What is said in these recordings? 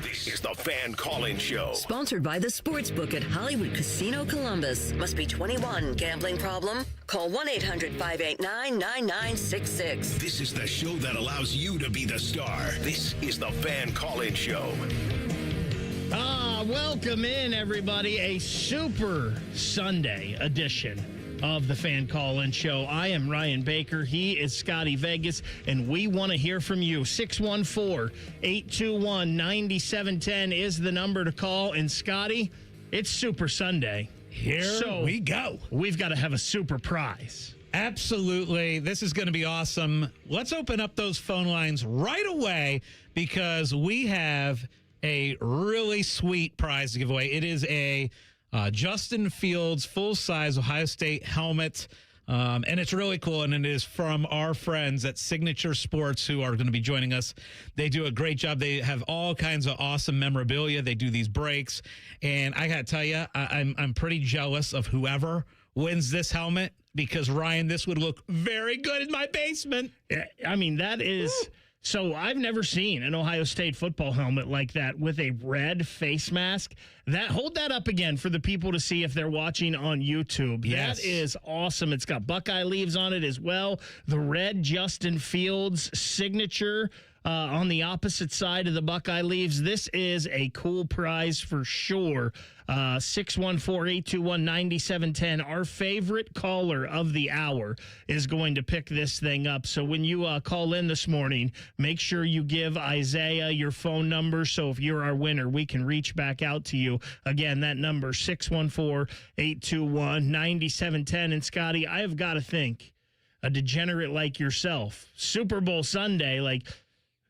This is the Fan Call-In Show. Sponsored by the Sportsbook at Hollywood Casino Columbus. Must be 21. Gambling problem? Call 1-800-589-9966. This is the show that allows you to be the star. This is the Fan Call-In Show. Welcome in, everybody. A super Sunday edition of the Fan Call-In Show. I am Ryan Baker. He is Scotty Vegas, and we want to hear from you. 614-821-9710 is the number to call. And Scotty, it's Super Sunday. Here we go. We've got to have a super prize. Absolutely. This is going to be awesome. Let's open up those phone lines right away because we have a really sweet prize to give away. It is a Justin Fields full-size Ohio State helmet, and it's really cool, and it is from our friends at Signature Sports who are going to be joining us. They do a great job. They have all kinds of awesome memorabilia. They do these breaks, and I got to tell you, I'm pretty jealous of whoever wins this helmet because, Ryan, this would look very good in my basement. I mean, that is... Woo. So I've never seen an Ohio State football helmet like that with a red face mask. Hold that up again for the people to see if they're watching on YouTube. Yes. That is awesome. It's got Buckeye leaves on it as well. The red Justin Fields signature on the opposite side of the Buckeye leaves. This is a cool prize for sure. 614-821-9710. Our favorite caller of the hour is going to pick this thing up. So when you call in this morning, make sure you give Isaiah your phone number. So if you're our winner, we can reach back out to you. Again, that number, 614-821-9710. And Scotty, I have got to think, a degenerate like yourself, Super Bowl Sunday,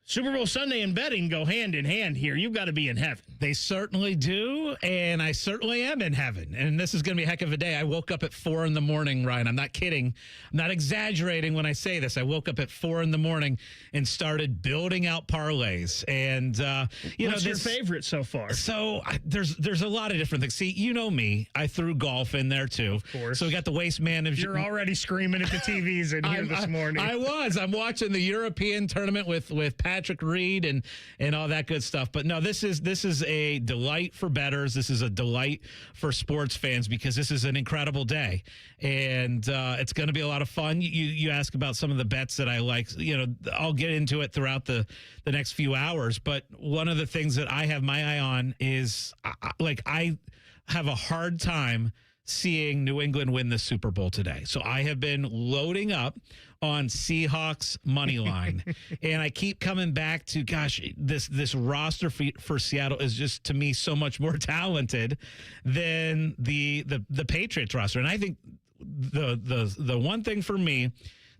Super Bowl Sunday and betting go hand in hand here. You've got to be in heaven. They certainly do, and I certainly am in heaven. And this is going to be a heck of a day. I woke up at 4 in the morning, Ryan. I'm not kidding. I'm not exaggerating when I say this. I woke up at 4 in the morning and started building out parlays. And, What's your favorite so far? So there's a lot of different things. See, you know me. I threw golf in there, too. Of course. So we got the Waste Management. You're already screaming at the TVs in here this morning. I was. I'm watching the European tournament with Patrick Reed and all that good stuff. But no, this is a delight for bettors. This is a delight for sports fans because this is an incredible day, and it's going to be a lot of fun. You ask about some of the bets that I like. I'll get into it throughout the next few hours. But one of the things that I have my eye on is I have a hard time seeing New England win the Super Bowl today. So I have been loading up on Seahawks money line, and I keep coming back to, gosh, this roster for Seattle is just, to me, so much more talented than the Patriots roster. And I think the one thing for me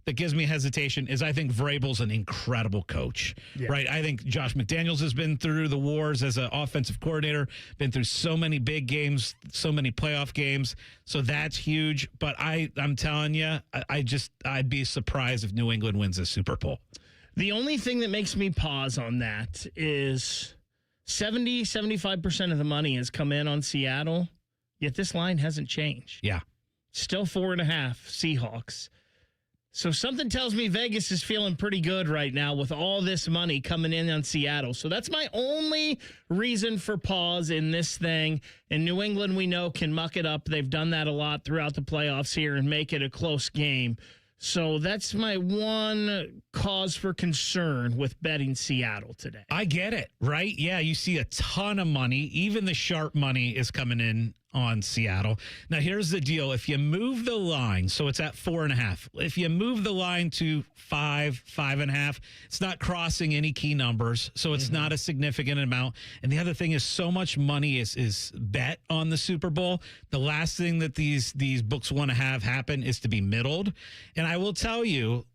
that gives me hesitation is I think Vrabel's an incredible coach, right? I think Josh McDaniels has been through the wars as an offensive coordinator, been through so many big games, so many playoff games. So that's huge. But I'm telling you, I'd be surprised if New England wins the Super Bowl. The only thing that makes me pause on that is 75% of the money has come in on Seattle, yet this line hasn't changed. Yeah. Still 4.5 Seahawks. So something tells me Vegas is feeling pretty good right now with all this money coming in on Seattle. So that's my only reason for pause in this thing. And New England, we know, can muck it up. They've done that a lot throughout the playoffs here and make it a close game. So that's my one cause for concern with betting Seattle today. I get it, right? Yeah, you see a ton of money. Even the sharp money is coming in on Seattle. Now, here's the deal. If you move the line, so it's at 4.5. If you move the line to 5.5, it's not crossing any key numbers, so it's not a significant amount. And the other thing is so much money is bet on the Super Bowl. The last thing that these books want to have happen is to be middled. And I will tell you,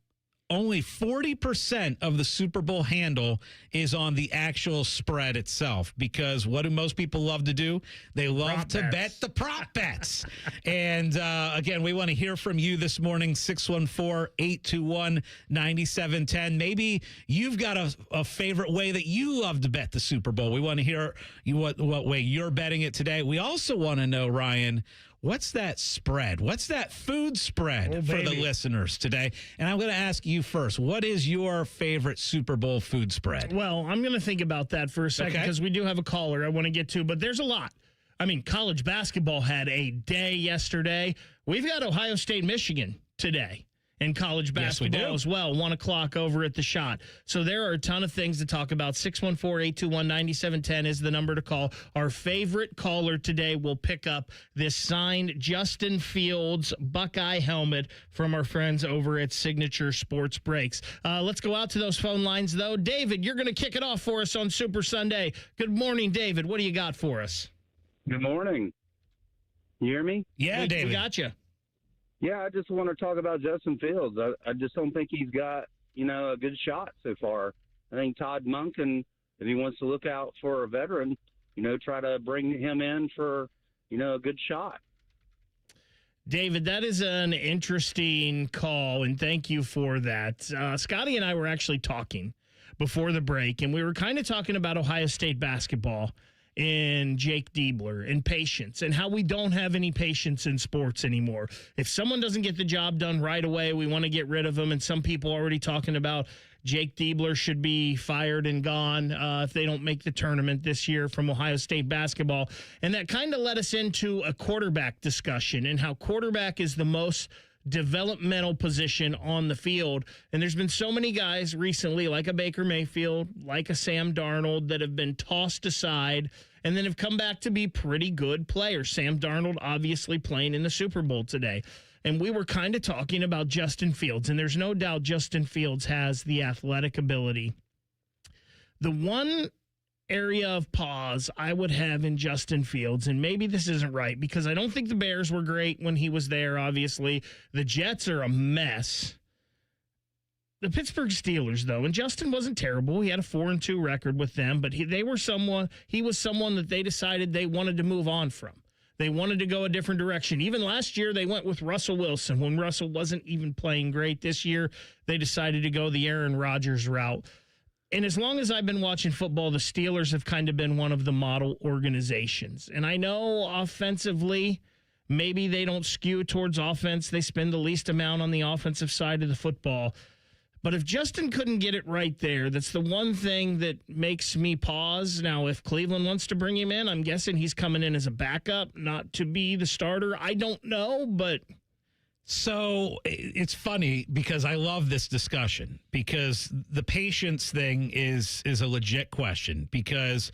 only 40% of the Super Bowl handle is on the actual spread itself, because what do most people love to do? They love to bet the prop bets. And again, we want to hear from you this morning, 614-821-9710. Maybe you've got a favorite way that you love to bet the Super Bowl. We want to hear what way you're betting it today. We also want to know, Ryan, What's that spread? What's that food spread for the baby. listeners today? And I'm going to ask you first. What is your favorite Super Bowl food spread? Well, I'm going to think about that for a second because we do have a caller I want to get to, but there's a lot. I mean, college basketball had a day yesterday. We've got Ohio State, Michigan today in college basketball as well, 1 o'clock over at the Shot. So there are a ton of things to talk about. 614-821-9710 is the number to call. Our favorite caller today will pick up this signed Justin Fields Buckeye helmet from our friends over at Signature Sports Breaks. Let's go out to those phone lines, though. David, you're going to kick it off for us on Super Sunday. Good morning, David. What do you got for us? Good morning. You hear me? Yeah, David. We got you. Yeah, I just want to talk about Justin Fields. I just don't think he's got, a good shot so far. I think Todd Monken, if he wants to look out for a veteran, try to bring him in for, a good shot. David, that is an interesting call, and thank you for that. Scotty and I were actually talking before the break, and we were kind of talking about Ohio State basketball and Jake Diebler and patience and how we don't have any patience in sports anymore. If someone doesn't get the job done right away, we want to get rid of them. And some people already talking about Jake Diebler should be fired and gone if they don't make the tournament this year from Ohio State basketball. And that kind of led us into a quarterback discussion and how quarterback is the most developmental position on the field. And there's been so many guys recently, like a Baker Mayfield, like a Sam Darnold, that have been tossed aside and then have come back to be pretty good players. Sam Darnold obviously playing in the Super Bowl today. And we were kind of talking about Justin Fields, and there's no doubt Justin Fields has the athletic ability. The one area of pause I would have in Justin Fields, and maybe this isn't right, because I don't think the Bears were great when he was there, obviously. The Jets are a mess. The Pittsburgh Steelers, though, and Justin wasn't terrible. He had a 4-2 record with them, but he was someone that they decided they wanted to move on from. They wanted to go a different direction. Even last year, they went with Russell Wilson when Russell wasn't even playing great. This year, they decided to go the Aaron Rodgers route. And as long as I've been watching football, the Steelers have kind of been one of the model organizations. And I know offensively, maybe they don't skew towards offense. They spend the least amount on the offensive side of the football. But if Justin couldn't get it right there, that's the one thing that makes me pause. Now, if Cleveland wants to bring him in, I'm guessing he's coming in as a backup, not to be the starter. I don't know, but... So it's funny because I love this discussion because the patience thing is a legit question because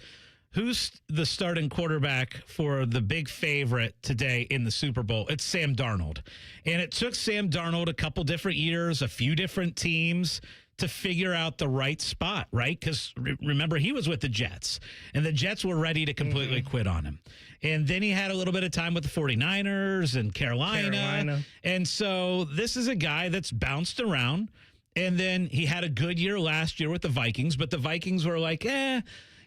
who's the starting quarterback for the big favorite today in the Super Bowl? It's Sam Darnold. And it took Sam Darnold a couple different years, a few different teams to figure out the right spot, right? Because remember, he was with the Jets, and the Jets were ready to completely quit on him. And then he had a little bit of time with the 49ers and Carolina. And so this is a guy that's bounced around, and then he had a good year last year with the Vikings, but the Vikings were like,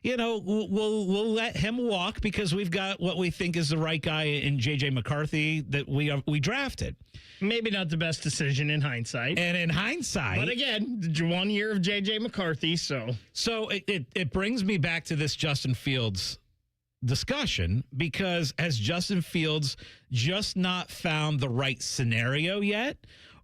we'll let him walk because we've got what we think is the right guy in J.J. McCarthy that we drafted. Maybe not the best decision in hindsight. And in hindsight. But again, 1 year of J.J. McCarthy, so. So it brings me back to this Justin Fields discussion because has Justin Fields just not found the right scenario yet?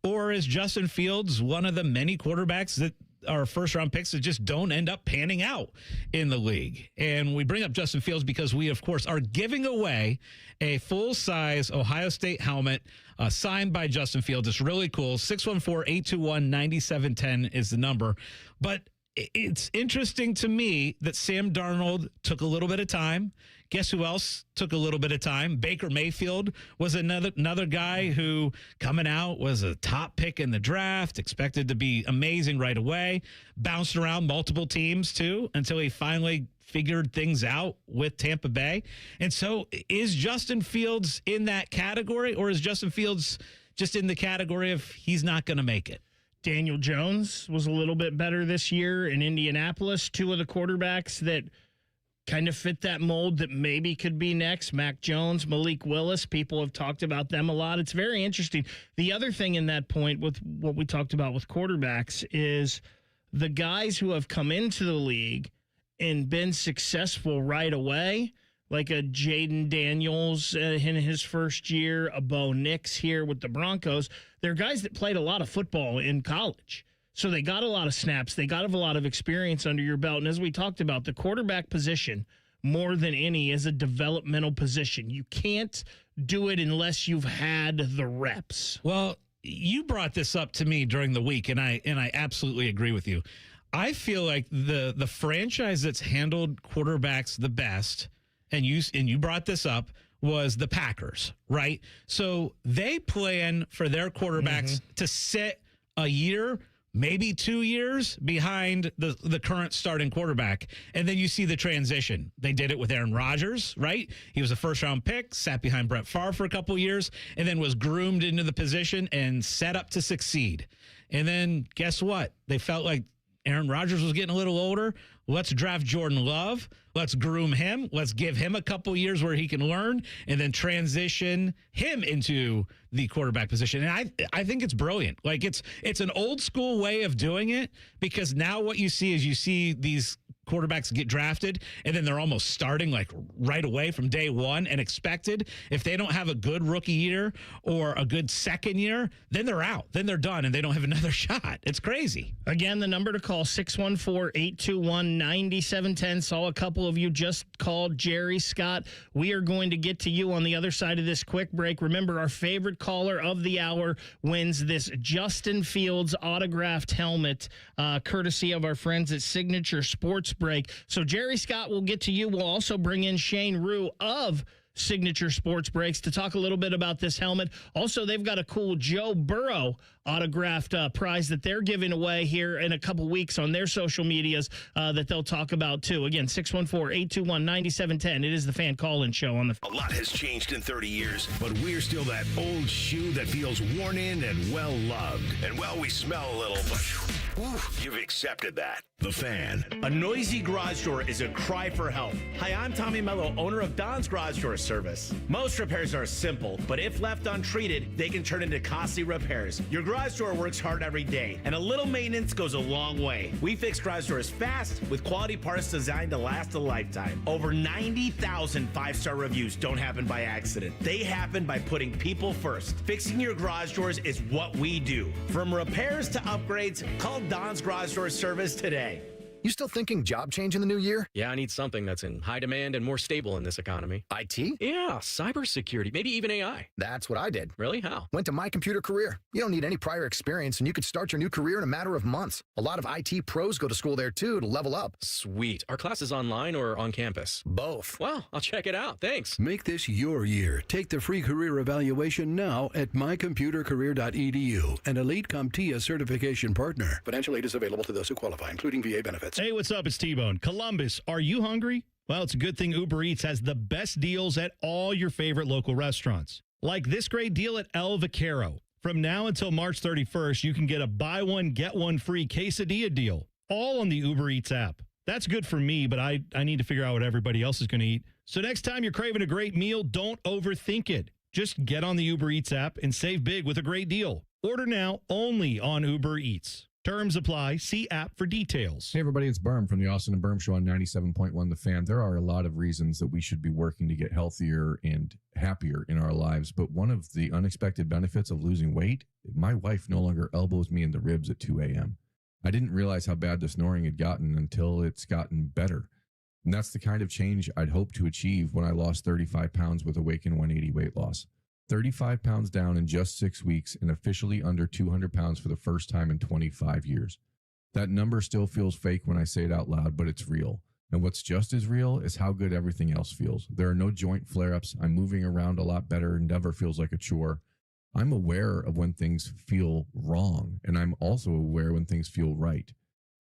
Or is Justin Fields one of the many quarterbacks that are first-round picks that just don't end up panning out in the league? And we bring up Justin Fields because we, of course, are giving away a full-size Ohio State helmet signed by Justin Fields. It's really cool. 614-821-9710 is the number. But it's interesting to me that Sam Darnold took a little bit of time. Guess who else took a little bit of time? Baker Mayfield was another guy who coming out was a top pick in the draft, expected to be amazing right away, bounced around multiple teams too until he finally figured things out with Tampa Bay. And so is Justin Fields in that category, or is Justin Fields just in the category of he's not going to make it? Daniel Jones was a little bit better this year in Indianapolis. Two of the quarterbacks that kind of fit that mold that maybe could be next, Mac Jones, Malik Willis. People have talked about them a lot. It's very interesting. The other thing in that point with what we talked about with quarterbacks is the guys who have come into the league and been successful right away, like a Jaden Daniels in his first year, a Bo Nix here with the Broncos. They're guys that played a lot of football in college. So they got a lot of snaps. They got a lot of experience under your belt. And as we talked about, the quarterback position, more than any, is a developmental position. You can't do it unless you've had the reps. Well, you brought this up to me during the week, and I absolutely agree with you. I feel like the franchise that's handled quarterbacks the best, and you brought this up, was the Packers, right? So they plan for their quarterbacks to sit a year, maybe 2 years behind the current starting quarterback. And then you see the transition. They did it with Aaron Rodgers, right? He was a first-round pick, sat behind Brett Favre for a couple years, and then was groomed into the position and set up to succeed. And then guess what? They felt like Aaron Rodgers was getting a little older. Let's draft Jordan Love. Let's groom him. Let's give him a couple years where he can learn and then transition him into the quarterback position. And I think it's brilliant. Like it's an old school way of doing it, because now what you see is these quarterbacks get drafted and then they're almost starting like right away from day one and expected. If they don't have a good rookie year or a good second year, then they're out. Then they're done and they don't have another shot. It's crazy. Again, the number to call, 614-821-9710. Saw a couple of you just called Jerry Scott. We are going to get to you on the other side of this quick break. Remember, our favorite caller of the hour wins this Justin Fields autographed helmet, courtesy of our friends at Signature Sports Break. So Jerry Scott will get to you. We'll also bring in Shane Rue of Signature Sports Breaks to talk a little bit about this helmet. Also, they've got a cool Joe Burrow autographed prize that they're giving away here in a couple weeks on their social medias that they'll talk about too. Again, 614-821-9710. It is the Fan Call-In Show on the... A lot has changed in 30 years, but we're still that old shoe that feels worn in and well-loved. And well, we smell a little, but you've accepted that. The Fan. A noisy garage door is a cry for help. Hi, I'm Tommy Mello, owner of Don's Garage Door Service. Most repairs are simple, but if left untreated, they can turn into costly repairs. Your garage door works hard every day, and a little maintenance goes a long way. We fix garage doors fast with quality parts designed to last a lifetime. Over 90,000 five-star reviews don't happen by accident. They happen by putting people first. Fixing your garage doors is what we do. From repairs to upgrades, call Don's Garage Door Service today. You still thinking job change in the new year? Yeah, I need something that's in high demand and more stable in this economy. IT? Yeah, cybersecurity, maybe even AI. That's what I did. Really? How? Went to My Computer Career. You don't need any prior experience, and you could start your new career in a matter of months. A lot of IT pros go to school there, too, to level up. Sweet. Are classes online or on campus? Both. Well, I'll check it out. Thanks. Make this your year. Take the free career evaluation now at mycomputercareer.edu, an Elite CompTIA certification partner. Financial aid is available to those who qualify, including VA benefits. Hey, what's up? It's T-Bone. Columbus, are you hungry? Well, it's a good thing Uber Eats has the best deals at all your favorite local restaurants. Like this great deal at El Vaquero. From now until March 31st, you can get a buy one, get one free quesadilla deal, all on the Uber Eats app. That's good for me, but I need to figure out what everybody else is going to eat. So next time you're craving a great meal, don't overthink it. Just get on the Uber Eats app and save big with a great deal. Order now only on Uber Eats. Terms apply. See app for details. Hey, everybody, it's Berm from the Austin and Berm Show on 97.1 The Fan. There are a lot of reasons that we should be working to get healthier and happier in our lives, but one of the unexpected benefits of losing weight, my wife no longer elbows me in the ribs at 2 a.m. I didn't realize how bad the snoring had gotten until it's gotten better. And that's the kind of change I'd hoped to achieve when I lost 35 pounds with Awaken 180 weight loss. 35 pounds down in just 6 weeks and officially under 200 pounds for the first time in 25 years. That number still feels fake when I say it out loud, but it's real. And what's just as real is how good everything else feels. There are no joint flare-ups. I'm moving around a lot better and never feels like a chore. I'm aware of when things feel wrong, and I'm also aware when things feel right.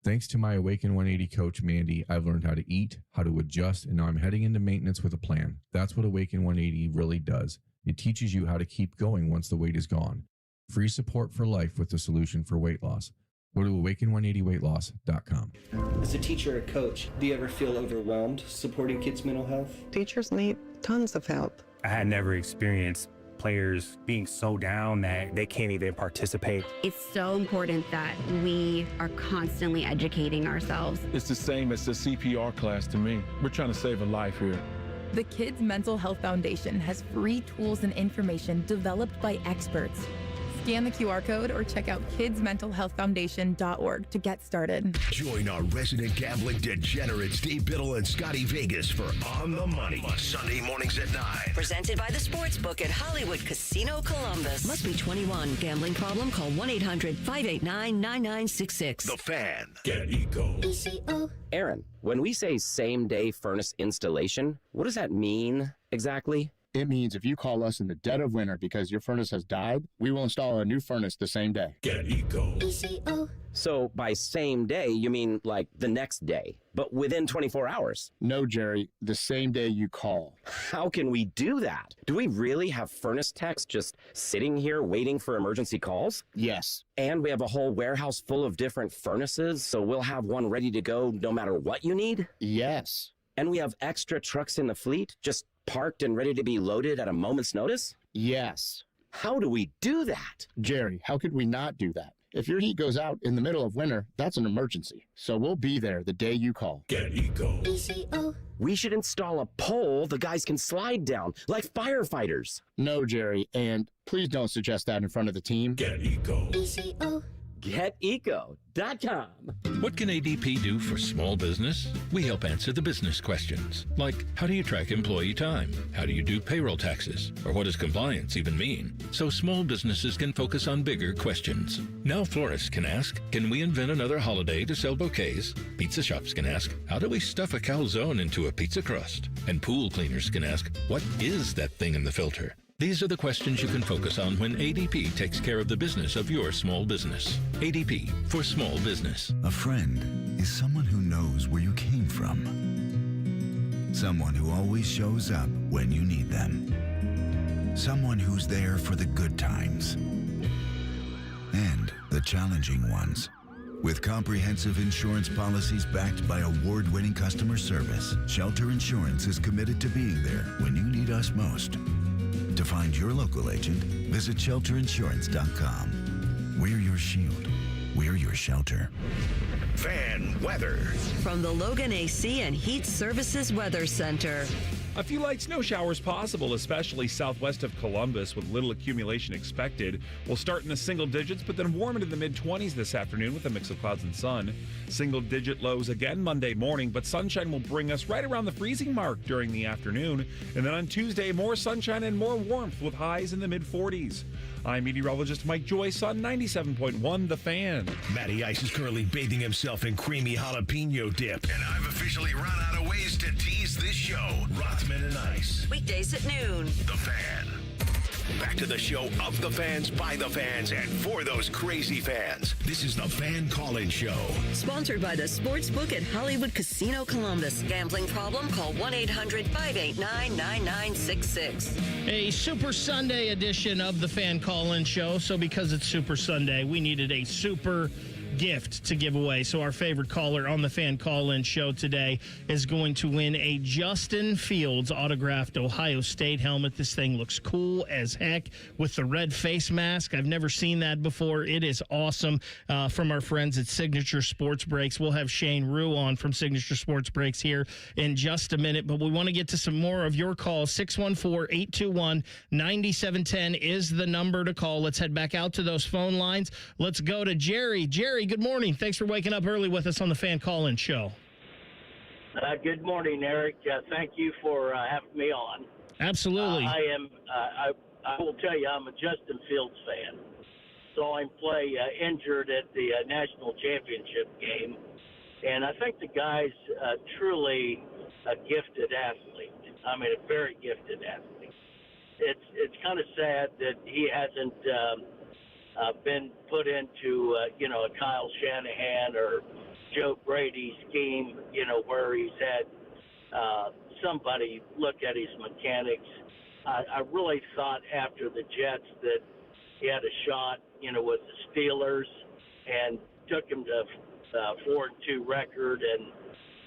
Thanks to my Awaken 180 coach, Mandy, I've learned how to eat, how to adjust, and now I'm heading into maintenance with a plan. That's what Awaken 180 really does. It teaches you how to keep going once the weight is gone. Free support for life with the solution for weight loss. Go to awaken180weightloss.com. As a teacher or coach, do you ever feel overwhelmed supporting kids' mental health? Teachers need tons of help. I had never experienced players being so down that they can't even participate. It's so important that we are constantly educating ourselves. It's the same as the CPR class to me. We're trying to save a life here. The Kids Mental Health Foundation has free tools and information developed by experts. Scan the QR code or check out kidsmentalhealthfoundation.org to get started. Join our resident gambling degenerates Steve Biddle and Scotty Vegas for On the Money, Sunday mornings at 9. Presented by the Sportsbook at Hollywood Casino Columbus. Must be 21. Gambling problem? Call 1-800-589-9966. The Fan. Get Eco. Aaron, when we say same-day furnace installation, what does that mean exactly? It means if you call us in the dead of winter because your furnace has died, we will install a new furnace the same day. Get Eco. So by same day, you mean like the next day, but within 24 hours? No, Jerry, the same day you call. How can we do that? Do we really have furnace techs just sitting here waiting for emergency calls? Yes. And we have a whole warehouse full of different furnaces, so we'll have one ready to go no matter what you need? Yes. And we have extra trucks in the fleet, just parked and ready to be loaded at a moment's notice? Yes. How do we do that? Jerry, how could we not do that? If your heat goes out in the middle of winter, that's an emergency. So we'll be there the day you call. Get Eco. We should install a pole the guys can slide down, like firefighters. No, Jerry, and please don't suggest that in front of the team. Get Eco. GetEco.com. What can ADP do for small business? We help answer the business questions, like how do you track employee time? How do you do payroll taxes? Or what does compliance even mean? So small businesses can focus on bigger questions. Now florists can ask, can we invent another holiday to sell bouquets? Pizza shops can ask, how do we stuff a calzone into a pizza crust? And pool cleaners can ask, what is that thing in the filter? These are the questions you can focus on when ADP takes care of the business of your small business. ADP for small business. A friend is someone who knows where you came from. Someone who always shows up when you need them. Someone who's there for the good times and the challenging ones. With comprehensive insurance policies backed by award-winning customer service, Shelter Insurance is committed to being there when you need us most. To find your local agent, visit shelterinsurance.com. We're your shield. We're your shelter. Fan weather. From the Logan AC and Heat Services Weather Center. A few light snow showers possible, especially southwest of Columbus, with little accumulation expected. We'll start in the single digits, but then warm into the mid-20s this afternoon with a mix of clouds and sun. Single-digit lows again Monday morning, but sunshine will bring us right around the freezing mark during the afternoon. And then on Tuesday, more sunshine and more warmth with highs in the mid-40s. I'm meteorologist Mike Joyce on 97.1 The Fan. Matty Ice is currently bathing himself in creamy jalapeno dip. And I've officially run out of ways to tease this show. Rothman and Ice. Weekdays at noon. The Fan. Back to the show of the fans, by the fans, and for those crazy fans. This is the Fan Call-In Show. Sponsored by the Sportsbook at Hollywood Casino Columbus. Gambling problem? Call 1-800-589-9966. A Super Sunday edition of the Fan Call-In Show. So because it's Super Sunday, we needed a super gift to give away. So our favorite caller on the Fan Call-In Show today is going to win a Justin Fields autographed Ohio State helmet. This thing looks cool as heck with the red face mask. I've never seen that before. It is awesome. From our friends at Signature Sports Breaks. We'll have Shane Rue on from Signature Sports Breaks here in just a minute, but we want to get to some more of your calls. 614-821-9710 is the number to call. Let's head back out to those phone lines. Let's go to Jerry. Jerry, good morning. Thanks for waking up early with us on the Fan Call-In Show. Good morning, Eric. Thank you for having me on. Absolutely. I will tell you, I'm a Justin Fields fan. Saw him play injured at the national championship game, and I think the guy's truly a gifted athlete. I mean, a very gifted athlete. It's kind of sad that he hasn't been put into, a Kyle Shanahan or Joe Brady scheme, where he's had somebody look at his mechanics. I really thought after the Jets that he had a shot, with the Steelers, and took him to 4-2 record, and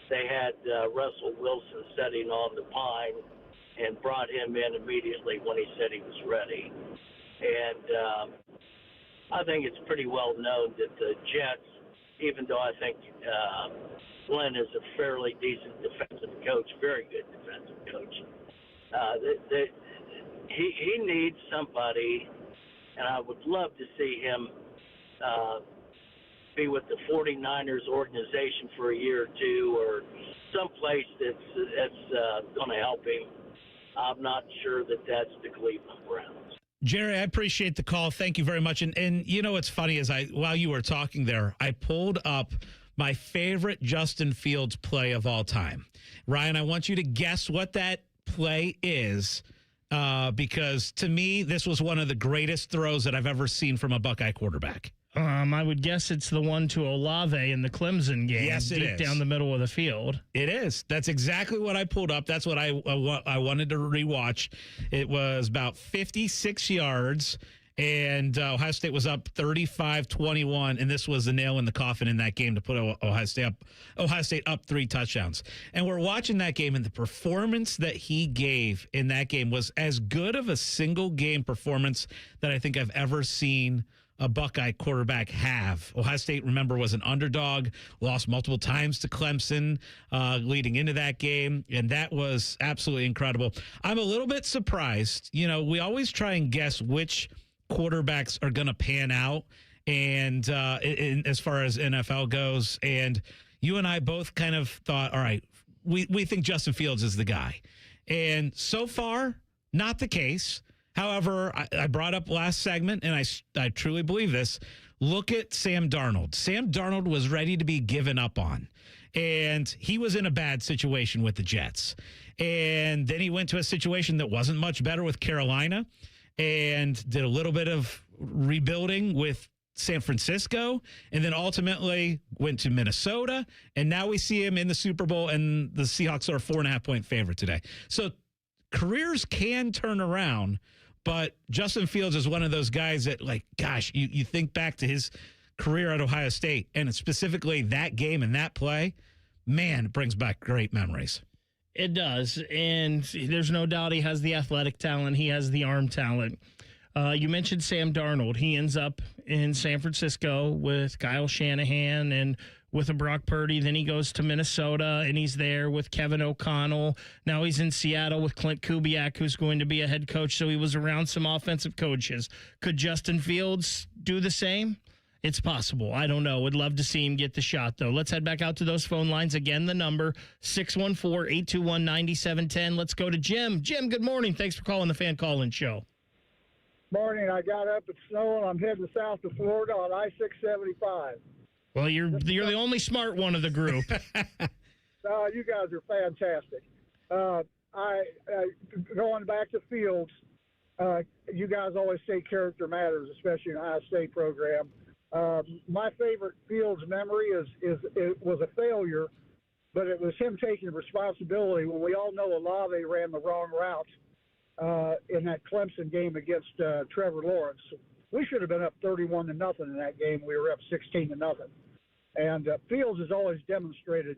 they had Russell Wilson sitting on the pine and brought him in immediately when he said he was ready. And I think it's pretty well known that the Jets even though I think Glenn is a fairly decent defensive coach, very good defensive coach. He needs somebody, and I would love to see him be with the 49ers organization for a year or two, or someplace that's going to help him. I'm not sure that that's the Cleveland Browns. Jerry, I appreciate the call. Thank you very much. And you know what's funny is while you were talking there, I pulled up my favorite Justin Fields play of all time. Ryan, I want you to guess what that play is, because to me, this was one of the greatest throws that I've ever seen from a Buckeye quarterback. I would guess it's the one to Olave in the Clemson game. Yes, it deep is. Down the middle of the field. It is. That's exactly what I pulled up. That's what I wanted to rewatch. It was about 56 yards, and Ohio State was up 35-21, and this was the nail in the coffin in that game to put Ohio State up 3 touchdowns. And we're watching that game, and the performance that he gave in that game was as good of a single game performance that I think I've ever seen a Buckeye quarterback have. Ohio State, remember, was an underdog, lost multiple times to Clemson leading into that game, and that was absolutely incredible. I'm a little bit surprised. You know, we always try and guess which quarterbacks are going to pan out, and as far as NFL goes, and you and I both kind of thought, all right, we think Justin Fields is the guy. And so far, not the case. However, I brought up last segment, and I truly believe this. Look at Sam Darnold. Sam Darnold was ready to be given up on, and he was in a bad situation with the Jets. And then he went to a situation that wasn't much better with Carolina and did a little bit of rebuilding with San Francisco, and then ultimately went to Minnesota. And now we see him in the Super Bowl, and the Seahawks are a 4.5-point favorite today. So careers can turn around. But Justin Fields is one of those guys that, like, gosh, you think back to his career at Ohio State, and specifically that game and that play, man, it brings back great memories. It does, and there's no doubt he has the athletic talent. He has the arm talent. You mentioned Sam Darnold. He ends up in San Francisco with Kyle Shanahan and with a Brock Purdy. Then he goes to Minnesota, and he's there with Kevin O'Connell. Now he's in Seattle with Clint Kubiak, who's going to be a head coach, so he was around some offensive coaches. Could Justin Fields do the same? It's possible. I don't know. Would love to see him get the shot, though. Let's head back out to those phone lines. Again, the number, 614-821-9710. Let's go to Jim. Jim, good morning. Thanks for calling the Fan Call-In Show. Morning. I got up, it's snowing. I'm heading south to Florida on I-675. Well, you're the only smart one of the group. You guys are fantastic. Going back to Fields, you guys always say character matters, especially in the Ohio State program. My favorite Fields memory is it was a failure, but it was him taking responsibility when we all know Olave ran the wrong route in that Clemson game against Trevor Lawrence. We should have been up 31-0 in that game. We were up 16-0. And Fields has always demonstrated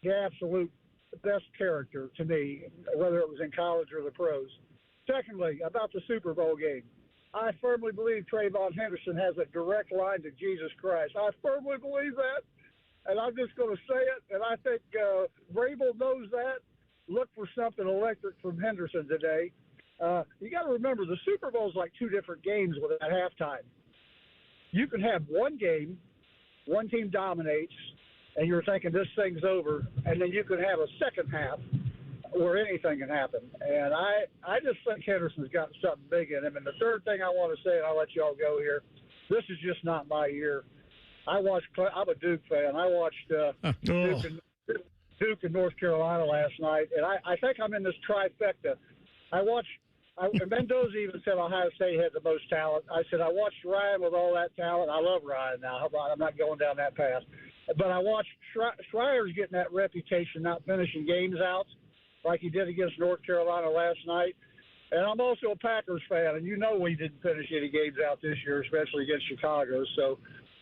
the absolute best character to me, whether it was in college or the pros. Secondly, about the Super Bowl game, I firmly believe Trayvon Henderson has a direct line to Jesus Christ. I firmly believe that, and I'm just going to say it, and I think Vrabel knows that. Look for something electric from Henderson today. You got to remember, the Super Bowl is like 2 different games without halftime. You can have one game, one team dominates, and you're thinking this thing's over, and then you can have a second half where anything can happen. And I just think Henderson's got something big in him. And the third thing I want to say, and I'll let you all go here, this is just not my year. I'm a Duke fan. I watched Duke and North Carolina last night, and I think I'm in this trifecta. Mendoza even said Ohio State had the most talent. I said, I watched Ryan with all that talent. I love Ryan now. I'm not going down that path. But I watched Schreier's getting that reputation, not finishing games out like he did against North Carolina last night. And I'm also a Packers fan, and you know we didn't finish any games out this year, especially against Chicago. So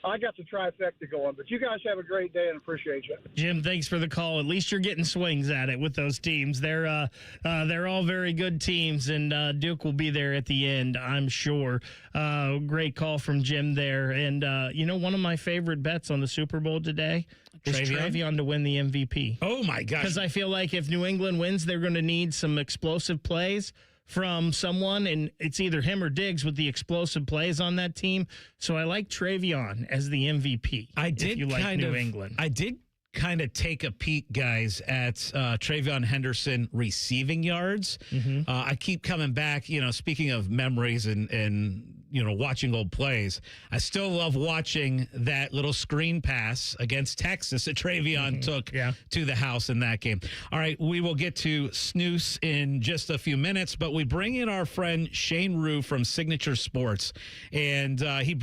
I got the trifecta going. But you guys have a great day and appreciate you. Jim, thanks for the call. At least you're getting swings at it with those teams. They're all very good teams, and Duke will be there at the end, I'm sure. Great call from Jim there. And, one of my favorite bets on the Super Bowl today is Travion to win the MVP. Oh, my gosh. Because I feel like if New England wins, they're going to need some explosive plays from someone, and it's either him or Diggs with the explosive plays on that team. So I like Travion as the MVP. I did if you like New England. I did kind of take a peek, guys, at Travion Henderson receiving yards. I keep coming back, speaking of memories and watching old plays. I still love watching that little screen pass against Texas that Travion took to the house in that game. All right, we will get to Snooze in just a few minutes, but we bring in our friend Shane Rue from Signature Sports, and he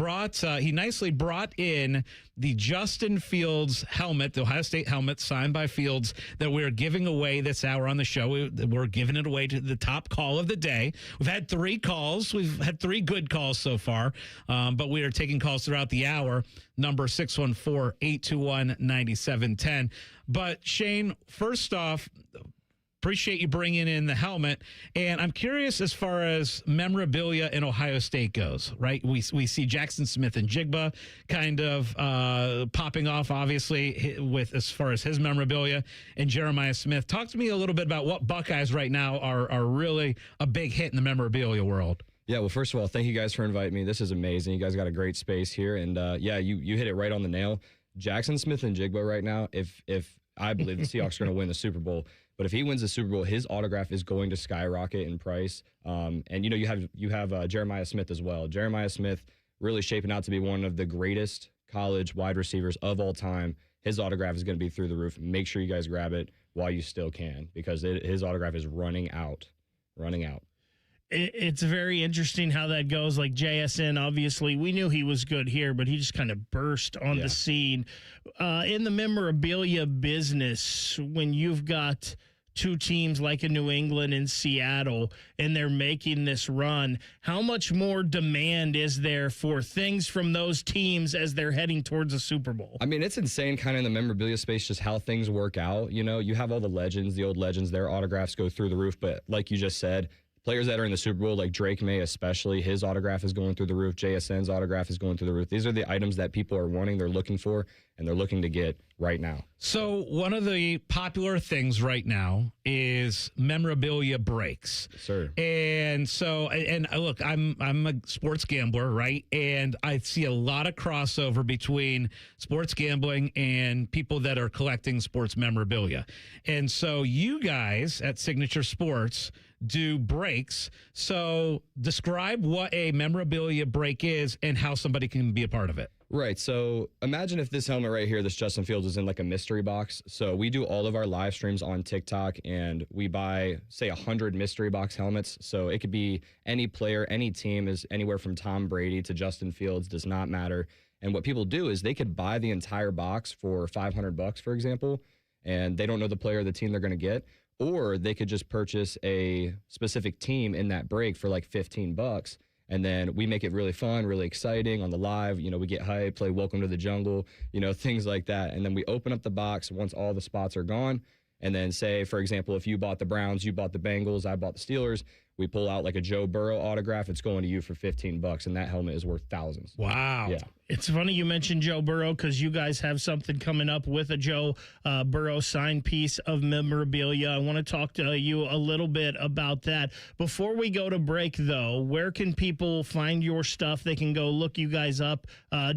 nicely brought in the Justin Fields helmet, the Ohio State helmet signed by Fields that we're giving away this hour on the show. We're giving it away to the top call of the day. We've had 3 calls. We've had 3 good calls so far, but we are taking calls throughout the hour. Number 614-821-9710. But Shane, first off, appreciate you bringing in the helmet. And I'm curious as far as memorabilia in Ohio State goes, right? We see Jackson Smith and Jigba kind of popping off, obviously, with as far as his memorabilia, and Jeremiah Smith. Talk to me a little bit about what Buckeyes right now are really a big hit in the memorabilia world. Yeah, well, first of all, thank you guys for inviting me. This is amazing. You guys got a great space here. And, you hit it right on the nail. Jackson Smith and Jigba right now, if I believe the Seahawks are going to win the Super Bowl, but if he wins the Super Bowl, his autograph is going to skyrocket in price. And you have Jeremiah Smith as well. Jeremiah Smith really shaping out to be one of the greatest college wide receivers of all time. His autograph is going to be through the roof. Make sure you guys grab it while you still can, because his autograph is running out. It's very interesting how that goes. Like JSN, obviously, we knew he was good here, but he just kind of burst on the scene. In the memorabilia business, when you've got 2 teams like in New England and Seattle, and they're making this run, how much more demand is there for things from those teams as they're heading towards a Super Bowl? I mean, it's insane kind of in the memorabilia space, just how things work out. You have all the legends, the old legends, their autographs go through the roof. But like you just said, players that are in the Super Bowl, like Drake May especially, his autograph is going through the roof. JSN's autograph is going through the roof. These are the items that people are wanting, they're looking for, and they're looking to get right now. So one of the popular things right now is memorabilia breaks. Yes, sir. And so, and look, I'm a sports gambler, right? And I see a lot of crossover between sports gambling and people that are collecting sports memorabilia. And so you guys at Signature Sports do breaks. So describe what a memorabilia break is and how somebody can be a part of it. Right. So imagine if this helmet right here, this Justin Fields, is in like a mystery box. So we do all of our live streams on TikTok, and we buy, say, 100 mystery box helmets. So it could be any player, any team, is anywhere from Tom Brady to Justin Fields, does not matter. And what people do is they could buy the entire box for $500, for example, and they don't know the player or the team they're going to get. Or they could just purchase a specific team in that break for like $15. And then we make it really fun, really exciting on the live. We get hype, play Welcome to the Jungle, things like that. And then we open up the box once all the spots are gone. And then say, for example, if you bought the Browns, you bought the Bengals, I bought the Steelers, we pull out like a Joe Burrow autograph. It's going to you for $15, and that helmet is worth thousands. Wow. Yeah. It's funny you mentioned Joe Burrow, because you guys have something coming up with a Joe Burrow signed piece of memorabilia. I want to talk to you a little bit about that. Before we go to break, though, where can people find your stuff? They can go look you guys up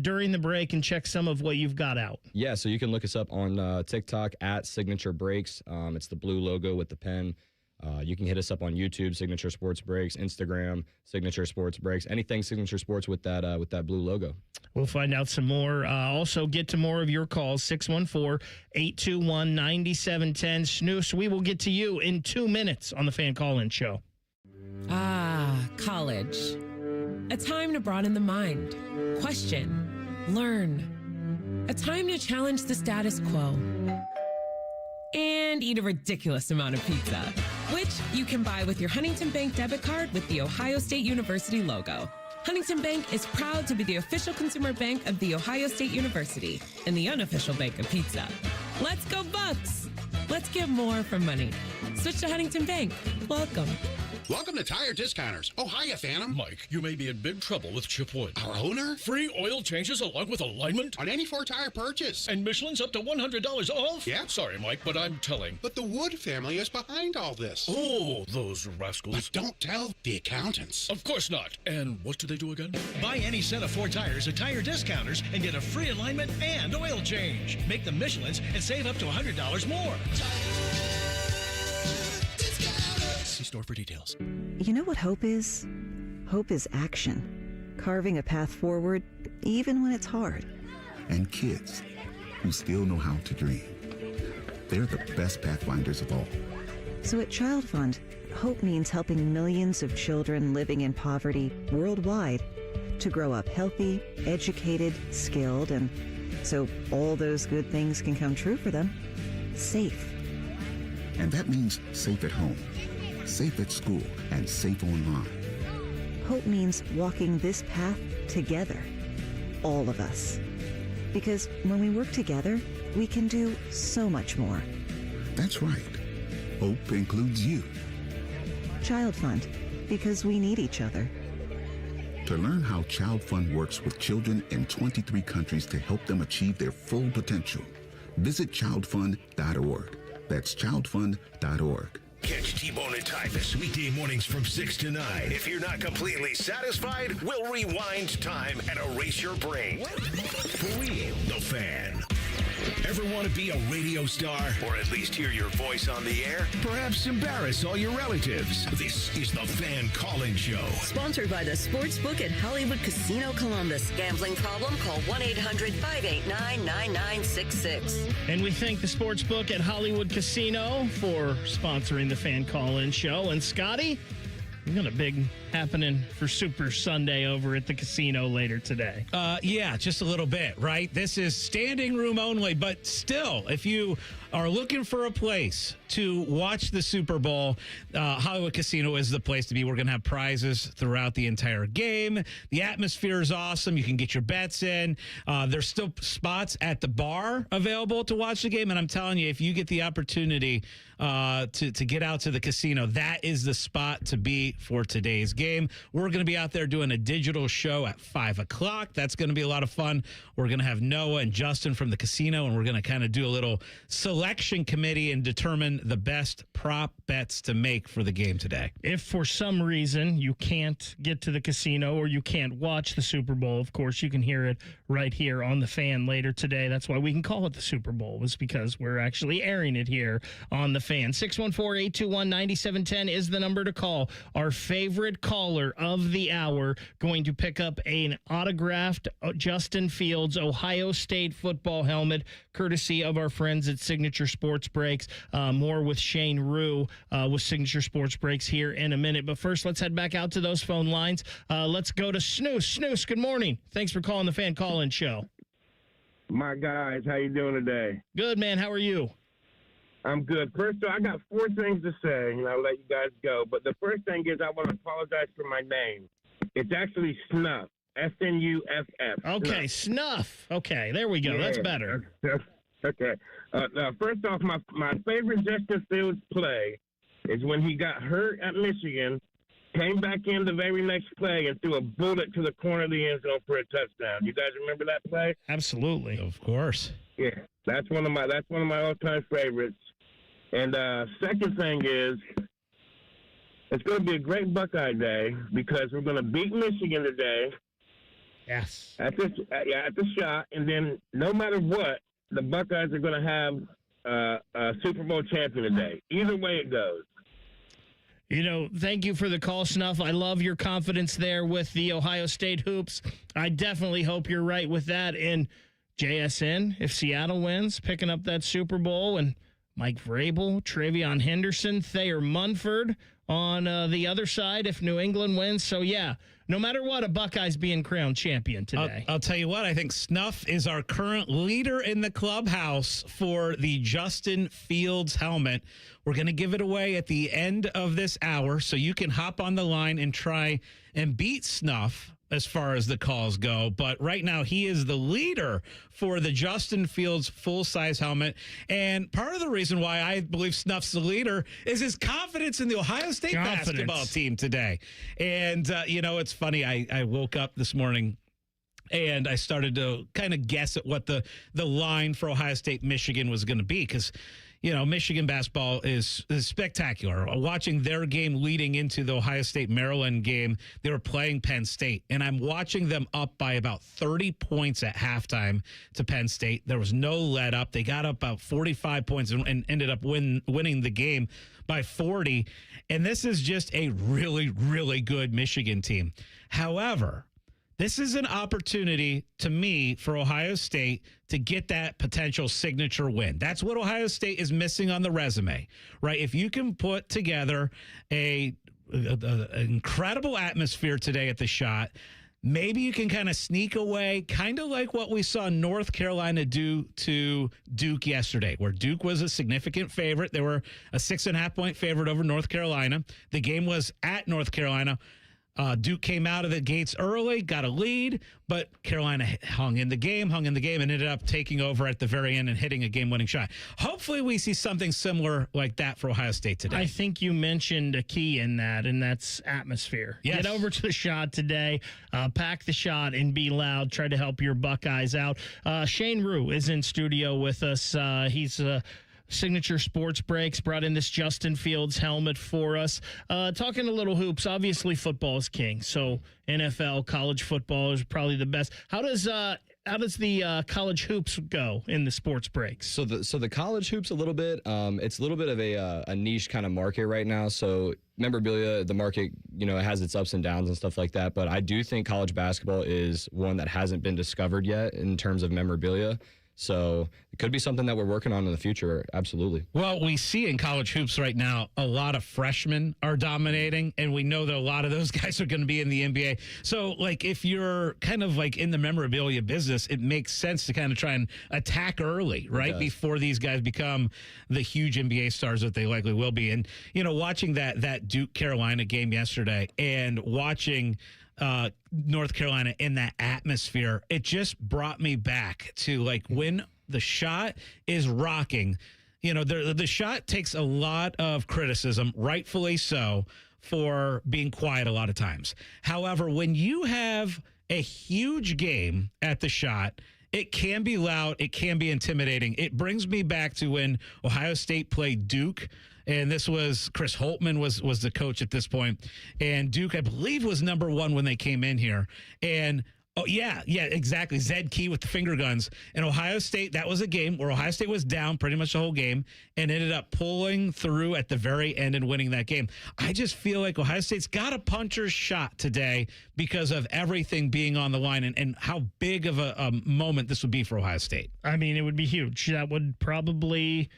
during the break and check some of what you've got out. Yeah, so you can look us up on TikTok at Signature Breaks. It's the blue logo with the pen. You can hit us up on YouTube, Signature Sports Breaks, Instagram, Signature Sports Breaks, anything Signature Sports with that blue logo. We'll find out some more. Also, get to more of your calls, 614-821-9710. Snooze, we will get to you in 2 minutes on the Fan Call-In Show. College. A time to broaden the mind, question, learn. A time to challenge the status quo. And eat a ridiculous amount of pizza, which you can buy with your Huntington Bank debit card with the Ohio State University logo. Huntington Bank is proud to be the official consumer bank of The Ohio State University and the unofficial bank of pizza. Let's go Bucks! Let's get more for money. Switch to Huntington Bank. Welcome. Welcome to Tire Discounters. Oh, hiya, Phantom. Mike, you may be in big trouble with Chip Wood. Our owner? Free oil changes along with alignment? On any four-tire purchase. And Michelin's up to $100 off? Yeah. Sorry, Mike, but I'm telling. But the Wood family is behind all this. Oh, those rascals. But don't tell the accountants. Of course not. And what do they do again? Buy any set of 4 tires at Tire Discounters and get a free alignment and oil change. Make them Michelin's and save up to $100 more. See store for details. You know what hope is? Hope is action. Carving a path forward, even when it's hard. And kids who still know how to dream. They're the best pathfinders of all. So at Child Fund, hope means helping millions of children living in poverty worldwide to grow up healthy, educated, skilled, and so all those good things can come true for them. Safe. And that means safe at home, safe at school, and safe online. Hope means walking this path together, all of us. Because when we work together, we can do so much more. That's right. Hope includes you. Child Fund, because we need each other. To learn how Child Fund works with children in 23 countries to help them achieve their full potential, visit childfund.org. That's childfund.org. Catch T-Bone and Typhus weekday mornings from 6 to 9. If you're not completely satisfied, we'll rewind time and erase your brain. For real, The Fan. Ever want to be a radio star? Or at least hear your voice on the air? Perhaps embarrass all your relatives? This is The Fan Call-In Show. Sponsored by the Sportsbook at Hollywood Casino Columbus. Gambling problem? Call 1-800-589-9966. And we thank the Sportsbook at Hollywood Casino for sponsoring the Fan Call-In Show. And Scotty, we got a big happening for Super Sunday over at the casino later today. Yeah, just a little bit, right? This is standing room only, but still, if you are looking for a place to watch the Super Bowl, Hollywood Casino is the place to be. We're going to have prizes throughout the entire game. The atmosphere is awesome. You can get your bets in. There's still spots at the bar available to watch the game, and I'm telling you, if you get the opportunity to get out to the casino, that is the spot to be for today's game. We're going to be out there doing a digital show at 5 o'clock. That's going to be a lot of fun. We're going to have Noah and Justin from the casino, and we're going to kind of do a little selection committee and determine the best prop bets to make for the game today. If for some reason you can't get to the casino or you can't watch the Super Bowl, of course, you can hear it right here on The Fan later today. That's why we can call it the Super Bowl, is because we're actually airing it here on The Fan. 614-821-9710 is the number to call. Our favorite caller of the hour going to pick up an autographed Justin Fields Ohio State football helmet, courtesy of our friends at Signature Sports Breaks. More with Shane Rue with Signature Sports Breaks here in a minute. But first, let's head back out to those phone lines. Let's go to Snooze. Snooze, good morning. Thanks for calling the Fan Call-In Show. My guys, how you doing today? Good, man. How are you? I'm good. First of all, I got 4 things to say, and I'll let you guys go. But the first thing is I want to apologize for my name. It's actually Snuff. S-N-U-F-F. Okay, Snuff. Okay, there we go. Yeah. That's better. Okay. First off, my favorite Justin Fields play is when he got hurt at Michigan, came back in the very next play, and threw a bullet to the corner of the end zone for a touchdown. You guys remember that play? Absolutely. Of course. Yeah, that's one of my all-time favorites. And second thing is, it's going to be a great Buckeye Day because we're going to beat Michigan today. Yes. At the shot, and then no matter what, the Buckeyes are going to have a Super Bowl champion today. Either way it goes. You know, thank you for the call, Snuff. I love your confidence there with the Ohio State hoops. I definitely hope you're right with that. And JSN, if Seattle wins, picking up that Super Bowl, and Mike Vrabel, Travion Henderson, Thayer Munford on the other side if New England wins. So, yeah, no matter what, a Buckeye's being crowned champion today. I'll tell you what, I think Snuff is our current leader in the clubhouse for the Justin Fields helmet. We're going to give it away at the end of this hour, so you can hop on the line and try and beat Snuff as far as the calls go, but right now he is the leader for the Justin Fields full-size helmet. And part of the reason why I believe Snuff's the leader is his confidence in the Ohio State basketball team today. And, it's funny. I woke up this morning and I started to kind of guess at what the line for Ohio State Michigan was going to be, because Michigan basketball is spectacular. Watching their game leading into the Ohio State-Maryland game, they were playing Penn State, and I'm watching them up by about 30 points at halftime to Penn State. There was no let up. They got up about 45 points and ended up winning the game by 40, and this is just a really, really good Michigan team. However, this is an opportunity, to me, for Ohio State to get that potential signature win. That's what Ohio State is missing on the resume, right? If you can put together an incredible atmosphere today at the Shot, maybe you can kind of sneak away, kind of like what we saw North Carolina do to Duke yesterday, where Duke was a significant favorite. They were a 6.5-point favorite over North Carolina. The game was at North Carolina. Duke came out of the gates early, got a lead, but Carolina hung in the game, and ended up taking over at the very end and hitting a game-winning shot. Hopefully we see something similar like that for Ohio State today. I think you mentioned a key in that, and that's atmosphere. Yes. Get over to the Shot today, pack the Shot, and be loud. Try to help your Buckeyes out. Shane Rue is in studio with us. He's Signature Sports Breaks brought in this Justin Fields helmet for us. Talking a little hoops, obviously football is king. So NFL, college football is probably the best. How does the college hoops go in the sports breaks? So the college hoops a little bit. It's a little bit of a niche kind of market right now. So memorabilia, the market, it has its ups and downs and stuff like that. But I do think college basketball is one that hasn't been discovered yet in terms of memorabilia. So it could be something that we're working on in the future. Absolutely. Well, we see in college hoops right now, a lot of freshmen are dominating, and we know that a lot of those guys are going to be in the NBA. So, if you're kind of in the memorabilia business, it makes sense to kind of try and attack early, right? Before these guys become the huge NBA stars that they likely will be. And, watching that Duke Carolina game yesterday and watching North Carolina in that atmosphere, it just brought me back to when the Shot is rocking. The Shot takes a lot of criticism, rightfully so, for being quiet a lot of times. However, when you have a huge game at the Shot, it can be loud, it can be intimidating. It brings me back to when Ohio State played Duke. And this was Chris Holtmann was the coach at this point. And Duke, I believe, was number 1 when they came in here. And, exactly. Zed Key with the finger guns. And Ohio State, that was a game where Ohio State was down pretty much the whole game and ended up pulling through at the very end and winning that game. I just feel like Ohio State's got a puncher's shot today because of everything being on the line and how big of a moment this would be for Ohio State. I mean, it would be huge. That would probably,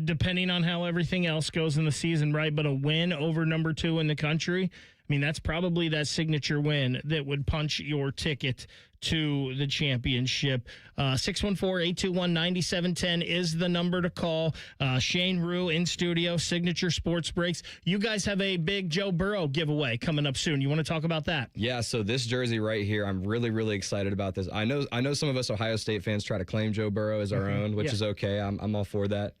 depending on how everything else goes in the season, right? But a win over number 2 in the country, that's probably that signature win that would punch your ticket to the championship. 614-821-9710 is the number to call. Shane Rue in studio, Signature Sports Breaks. You guys have a big Joe Burrow giveaway coming up soon. You want to talk about that? Yeah, so this jersey right here, I'm really, really excited about this. I know some of us Ohio State fans try to claim Joe Burrow as our own, which is okay. I'm all for that,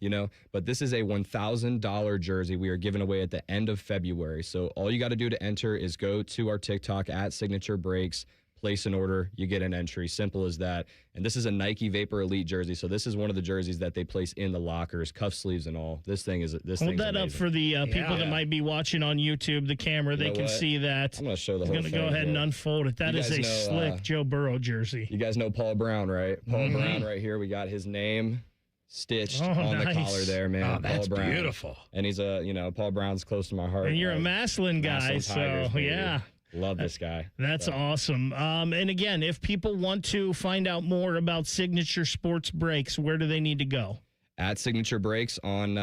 But this is a $1,000 jersey we are giving away at the end of February. So all you got to do to enter is go to our TikTok at Signature Breaks. Place an order, you get an entry. Simple as that. And this is a Nike Vapor Elite jersey. So this is one of the jerseys that they place in the lockers, cuff sleeves and all. This thing is Hold that amazing. Up for the people that might be watching on YouTube, the camera. They can see that. I'm going to show the whole thing. I'm going to go ahead and unfold it. That is a slick Joe Burrow jersey. You guys know Paul Brown, right? Paul Brown right here. We got his name stitched on the collar there, man. Oh, that's Paul Brown. Beautiful. And he's Paul Brown's close to my heart. And you're a Maslin guy, Tigers, so yeah. Love this guy. That's awesome. And again, if people want to find out more about Signature Sports Breaks, where do they need to go? At Signature Breaks on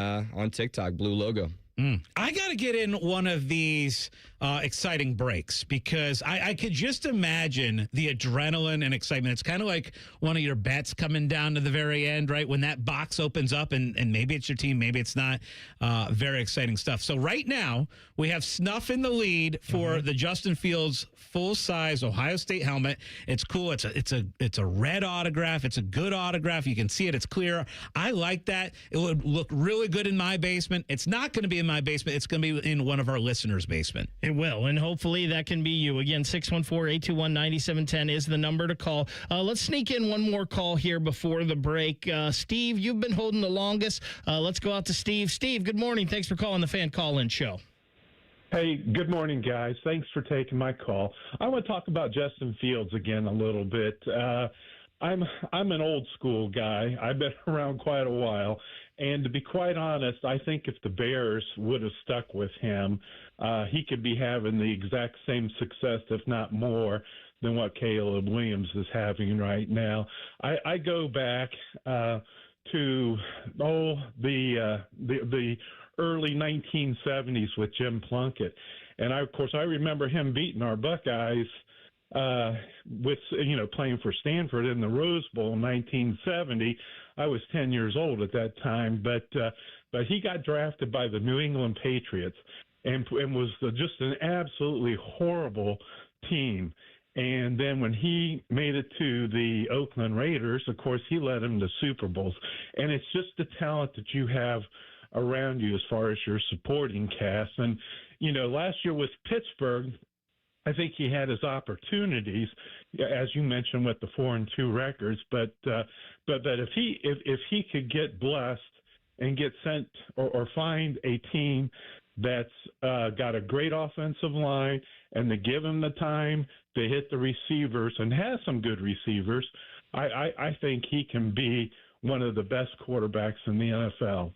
TikTok, blue logo. I got to get in one of these exciting breaks because I could just imagine the adrenaline and excitement. It's kind of like one of your bets coming down to the very end, right? When that box opens up and maybe it's your team, maybe it's not. Very exciting stuff. So right now we have Snuff in the lead for the Justin Fields full-size Ohio State helmet. It's cool. It's a red autograph. It's a good autograph. You can see it. It's clear. I like that. It would look really good in my basement. It's not going to be in my basement. It's going to be in one of our listeners' basement. It will, and hopefully that can be you. Again, 614-821-9710 is the number to call. Let's sneak in one more call here before the break. Steve, you've been holding the longest. Let's go out to Steve. Steve, good morning. Thanks for calling the Fan Call-In Show. Hey, good morning, guys. Thanks for taking my call. I want to talk about Justin Fields again a little bit. I'm an old school guy. I've been around quite a while. And to be quite honest, I think if the Bears would have stuck with him, he could be having the exact same success, if not more, than what Caleb Williams is having right now. I go back to the early 1970s with Jim Plunkett, and of course I remember him beating our Buckeyes with playing for Stanford in the Rose Bowl in 1970. I was 10 years old at that time, but he got drafted by the New England Patriots and was just an absolutely horrible team. And then when he made it to the Oakland Raiders, of course, he led them to Super Bowls. And it's just the talent that you have around you as far as your supporting cast. And, last year with Pittsburgh, I think he had his opportunities, as you mentioned, with the 4-2 records. But if he could get blessed and get sent or find a team that's got a great offensive line and to give him the time to hit the receivers and has some good receivers, I think he can be one of the best quarterbacks in the NFL.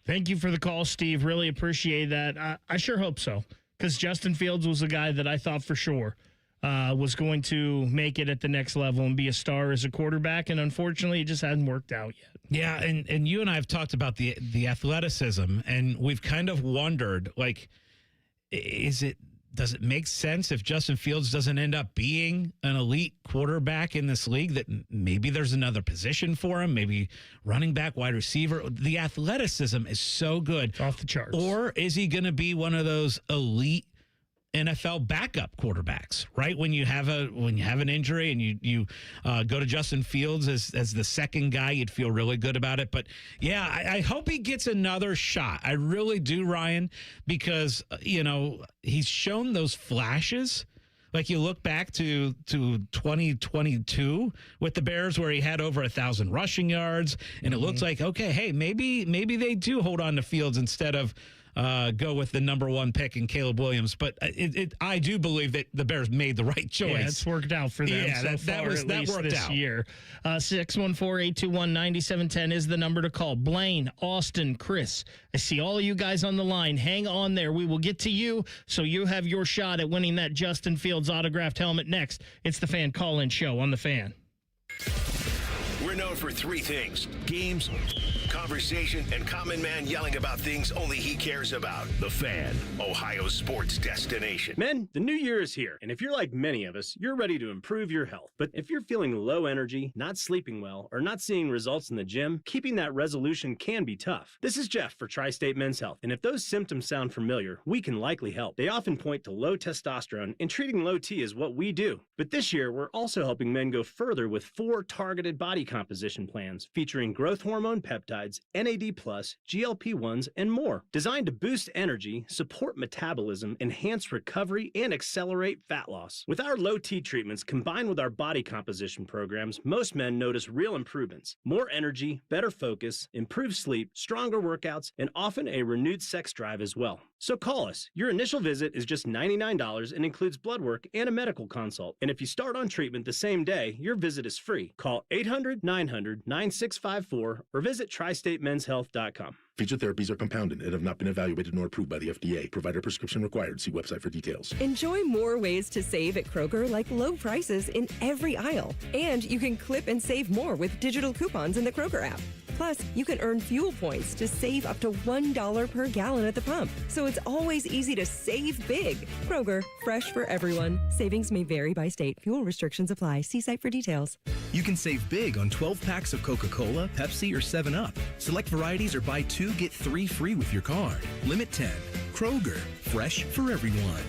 Thank you for the call, Steve. Really appreciate that. I sure hope so, because Justin Fields was a guy that I thought for sure was going to make it at the next level and be a star as a quarterback, and unfortunately it just hasn't worked out yet. Yeah, and you and I have talked about the athleticism, and we've kind of wondered, does it make sense if Justin Fields doesn't end up being an elite quarterback in this league, that maybe there's another position for him, maybe running back, wide receiver? The athleticism is so good. It's off the charts. Or is he going to be one of those elite NFL backup quarterbacks, right? When you have an injury and you go to Justin Fields as the second guy, you'd feel really good about it. But yeah, I hope he gets another shot. I really do, Ryan, because he's shown those flashes. Like you look back to 2022 with the Bears, where he had over 1,000 rushing yards, and it looks like, okay, hey, maybe they do hold on to Fields instead of go with the number one pick in Caleb Williams. But I do believe that the Bears made the right choice. Yeah, it's worked out for them that worked this out. Year. 614-821-9710 is the number to call. Blaine, Austin, Chris, I see all of you guys on the line. Hang on there. We will get to you, so you have your shot at winning that Justin Fields autographed helmet next. It's the Fan Call-In Show on The Fan. We're known for three things: games, conversation, and common man yelling about things only he cares about. The Fan, Ohio's sports destination. Men, the new year is here, and if you're like many of us, you're ready to improve your health. But if you're feeling low energy, not sleeping well, or not seeing results in the gym, keeping that resolution can be tough. This is Jeff for Tri-State Men's Health, and if those symptoms sound familiar, we can likely help. They often point to low testosterone, and treating low T is what we do. But this year, we're also helping men go further with 4 targeted body composition plans featuring growth hormone peptides, NAD+, GLP-1s, and more, designed to boost energy, support metabolism, enhance recovery, and accelerate fat loss. With our low T treatments combined with our body composition programs, most men notice real improvements: more energy, better focus, improved sleep, stronger workouts, and often a renewed sex drive as well. So call us. Your initial visit is just $99 and includes blood work and a medical consult. And if you start on treatment the same day, your visit is free. Call 800-900-9654 or visit tristatemenshealth.com. Featured therapies are compounded and have not been evaluated nor approved by the FDA. Provider prescription required. See website for details. Enjoy more ways to save at Kroger, like low prices in every aisle. And you can clip and save more with digital coupons in the Kroger app. Plus, you can earn fuel points to save up to $1 per gallon at the pump. So it's always easy to save big. Kroger, fresh for everyone. Savings may vary by state. Fuel restrictions apply. See site for details. You can save big on 12 packs of Coca-Cola, Pepsi, or 7-Up. Select varieties or buy 2, get 3 free with your card. Limit 10. Kroger, fresh for everyone.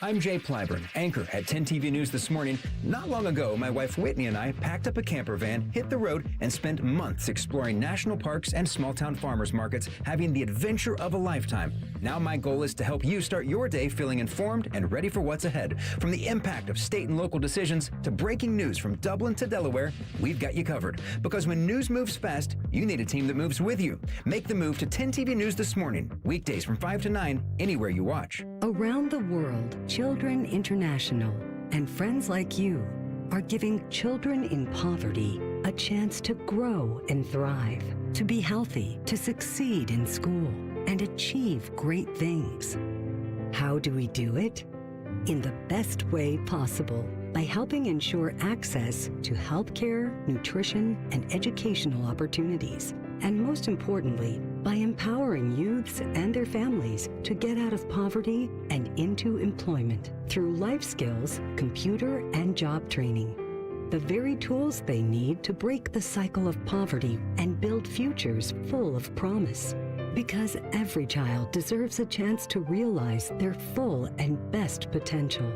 I'm Jay Plyburn, anchor at 10 TV News This Morning. Not long ago, my wife Whitney and I packed up a camper van, hit the road, and spent months exploring national parks and small-town farmers markets, having the adventure of a lifetime. Now my goal is to help you start your day feeling informed and ready for what's ahead. From the impact of state and local decisions to breaking news from Dublin to Delaware, we've got you covered. Because when news moves fast, you need a team that moves with you. Make the move to 10 TV News This Morning, weekdays from 5 to 9, anywhere you watch. Around the world, Children International and friends like you are giving children in poverty a chance to grow and thrive, to be healthy, to succeed in school, and achieve great things. How do we do it? In the best way possible, by helping ensure access to healthcare, nutrition, and educational opportunities. And most importantly, by empowering youths and their families to get out of poverty and into employment through life skills, computer, and job training. The very tools they need to break the cycle of poverty and build futures full of promise. Because every child deserves a chance to realize their full and best potential.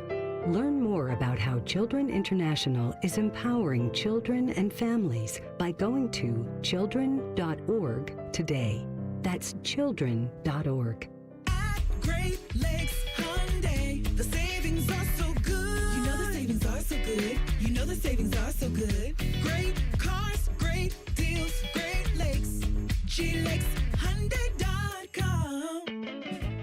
Learn more about how Children International is empowering children and families by going to children.org today. That's children.org. Great Lakes Hyundai, the savings are so good. You know the savings are so good. You know the savings are so good. Great cars, great deals, Great Lakes. GLakesHyundai.com.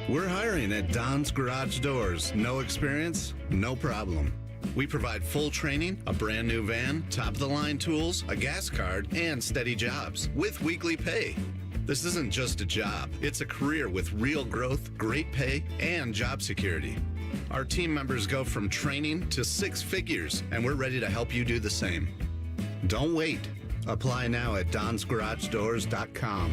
We're hiring at Don's Garage Doors. No experience? No problem. We provide full training, a brand new van, top-of-the-line tools, a gas card, and steady jobs with weekly pay. This isn't just a job. It's a career with real growth, great pay, and job security. Our team members go from training to 6 figures, and we're ready to help you do the same. Don't wait. Apply now at donsgaragedoors.com.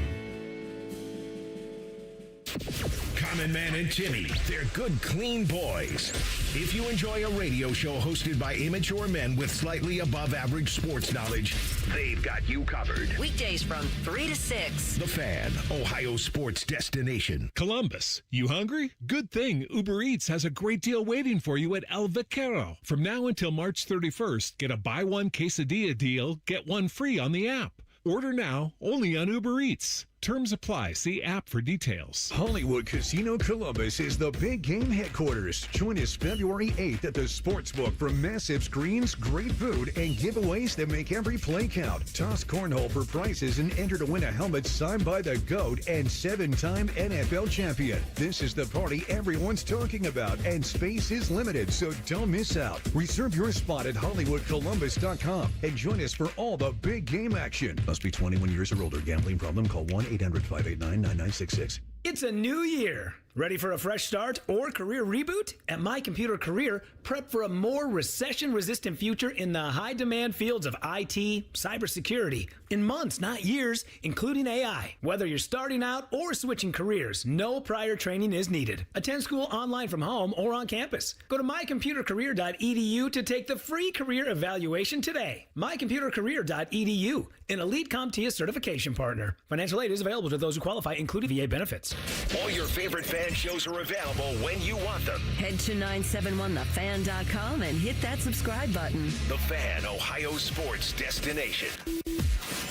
Common Man and Timmy, they're good, clean boys. If you enjoy a radio show hosted by immature men with slightly above average sports knowledge, they've got you covered. Weekdays from 3 to 6. The Fan, Ohio sports destination. Columbus, you hungry? Good thing Uber Eats has a great deal waiting for you at El Vaquero. From now until March 31st, get a buy one quesadilla deal, get one free on the app. Order now, only on Uber Eats. Terms apply. See app for details. Hollywood Casino Columbus is the big game headquarters. Join us February 8th at the Sportsbook for massive screens, great food, and giveaways that make every play count. Toss cornhole for prizes and enter to win a helmet signed by the GOAT and 7-time NFL champion. This is the party everyone's talking about, and space is limited, so don't miss out. Reserve your spot at HollywoodColumbus.com and join us for all the big game action. Must be 21 years or older. Gambling problem? Call 1-800-589-9966. It's a new year. Ready for a fresh start or career reboot? At My Computer Career, prep for a more recession-resistant future in the high-demand fields of IT, cybersecurity, in months, not years, including AI. Whether you're starting out or switching careers, no prior training is needed. Attend school online from home or on campus. Go to mycomputercareer.edu to take the free career evaluation today. mycomputercareer.edu, an elite CompTIA certification partner. Financial aid is available to those who qualify, including VA benefits. All your favorite fan shows are available when you want them. Head to 971thefan.com and hit that subscribe button. The Fan, Ohio sports destination.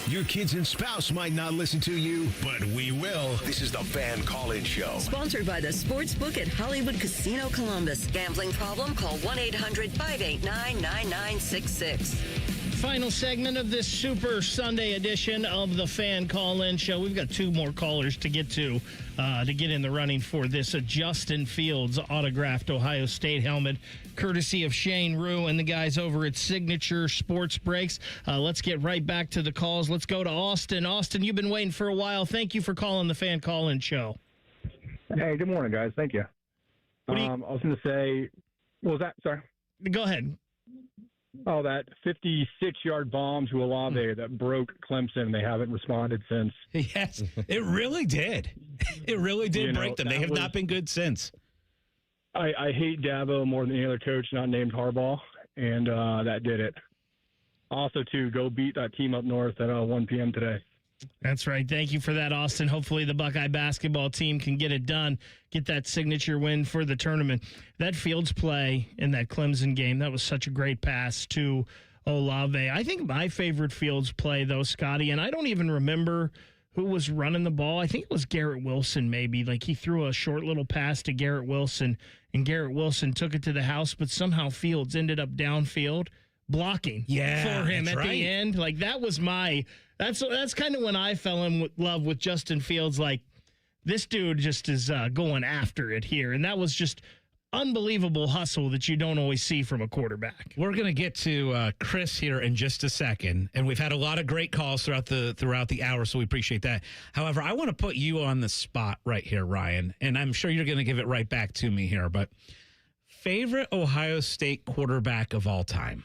Your kids and spouse might not listen to you, but we will. This is the Fan Call-In Show. Sponsored by the Sportsbook at Hollywood Casino Columbus. Gambling problem? Call 1-800-589-9966. final segment of this Super Sunday edition of the Fan Call-In Show. We've got two more callers to get get in the running for this Justin Fields autographed Ohio State helmet, courtesy of Shane Rue and the guys over at Signature Sports Breaks. Let's get right back to the calls. Let's go to Austin. Austin, you've been waiting for a while. Thank you for calling the Fan Call-In Show. Hey, good morning, guys. Thank you. I was going to say, what was that? Sorry. Go ahead. Oh, that 56-yard bomb to Olave that broke Clemson. They haven't responded since. Yes, it really did. It really did break them. They have not been good since. I hate Dabo more than any other coach not named Harbaugh, and that did it. Also, too, go beat that team up north at 1 p.m. today. That's right. Thank you for that, Austin. Hopefully the Buckeye basketball team can get it done, get that signature win for the tournament. That Fields play in that Clemson game, that was such a great pass to Olave. I think my favorite Fields play, though, Scotty, and I don't even remember who was running the ball. I think it was Garrett Wilson, maybe. Like, he threw a short little pass to Garrett Wilson, and Garrett Wilson took it to the house, but somehow Fields ended up downfield blocking for him at the end. Like, that was that's kind of when I fell in love with Justin Fields. Like, this dude just is going after it here. And that was just unbelievable hustle that you don't always see from a quarterback. We're going to get to Chris here in just a second. And we've had a lot of great calls throughout the hour, so we appreciate that. However, I want to put you on the spot right here, Ryan. And I'm sure you're going to give it right back to me here. But favorite Ohio State quarterback of all time?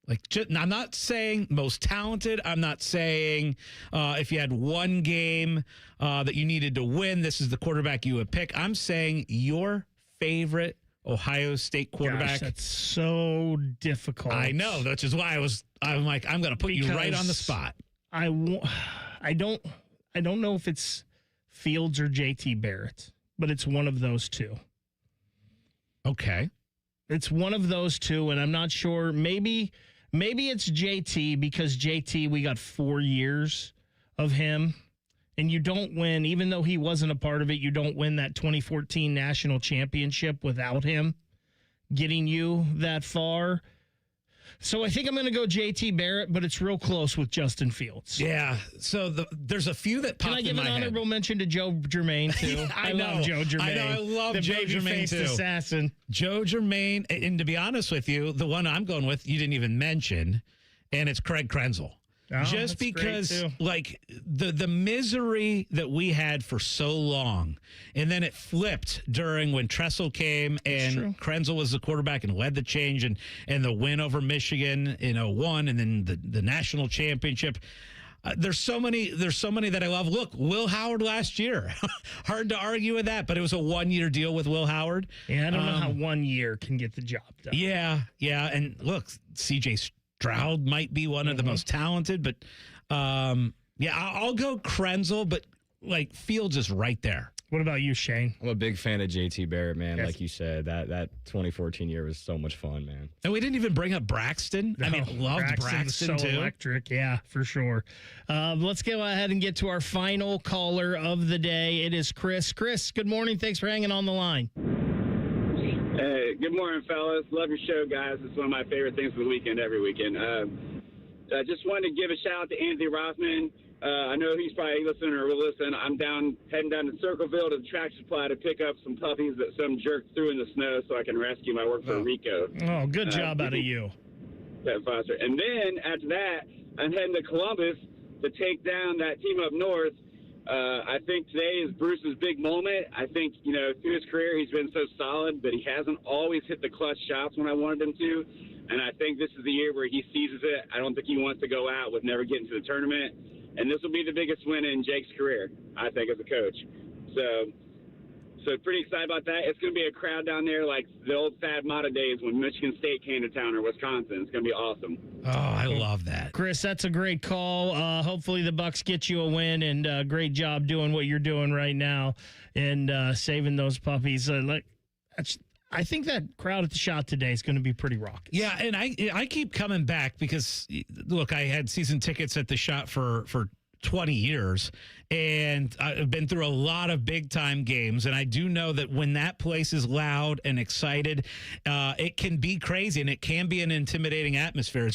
Like, I'm not saying most talented. I'm not saying if you had one game that you needed to win, this is the quarterback you would pick. I'm saying your favorite Ohio State quarterback. Gosh, that's so difficult. I know. Which is why I'm like, I'm going to put you right on the spot. I don't know if it's Fields or JT Barrett, but it's one of those two. Okay. It's one of those two, and I'm not sure. Maybe it's JT, because JT, we got 4 years of him, and you don't win, even though he wasn't a part of it, you don't win that 2014 national championship without him getting you that far. So I think I'm going to go JT Barrett, but it's real close with Justin Fields. Yeah. So there's a few that popped in my head. Can I give an honorable mention to Joe Germain, too? I love Joe Germain. I know. I love Joe Germain, too. Assassin. Joe Germain. And to be honest with you, the one I'm going with, you didn't even mention, and it's Craig Krenzel. Oh, just because, like, the misery that we had for so long, and then it flipped during when Tressel came and Krenzel was the quarterback and led the change, and the win over Michigan in 2001, and then the national championship. There's so many that I love. Look, Will Howard last year. Hard to argue with that, but it was a 1-year deal with Will Howard. Yeah, I don't know how 1 year can get the job done. Yeah, and look, CJ Stroud might be one of the most talented, but I'll go Krenzel, but like Fields is right there. What about you, Shane? I'm a big fan of JT Barrett, man. Yes. Like you said, that 2014 year was so much fun, man. And we didn't even bring up Braxton. I mean, loved Braxton so too. Electric, yeah, for sure. Let's go ahead and get to our final caller of the day. It is Chris. Chris, good morning. Thanks for hanging on the line. Hey, good morning, fellas. Love your show, guys. It's one of my favorite things of the weekend, every weekend. I just wanted to give a shout out to Anthony Rothman. I know he's probably listening or will listen. I'm heading down to Circleville to the Tractor Supply to pick up some puppies that some jerk threw in the snow so I can rescue my work for Rico. Oh, good job out of you. Pet foster. And then after that, I'm heading to Columbus to take down that team up north. I think today is Bruce's big moment. I think, through his career, he's been so solid, but he hasn't always hit the clutch shots when I wanted him to. And I think this is the year where he seizes it. I don't think he wants to go out with never getting to the tournament. And this will be the biggest win in Jake's career, I think, as a coach. So pretty excited about that. It's going to be a crowd down there like the old Thad Matta days when Michigan State came to town, or Wisconsin. It's going to be awesome. Oh, I love that. Chris, that's a great call. Hopefully the Bucks get you a win, and great job doing what you're doing right now and saving those puppies. I think that crowd at the Shot today is going to be pretty raucous. Yeah, and I keep coming back because, look, I had season tickets at the Shot for 20 years, and I've been through a lot of big-time games, and I do know that when that place is loud and excited, it can be crazy, and it can be an intimidating atmosphere.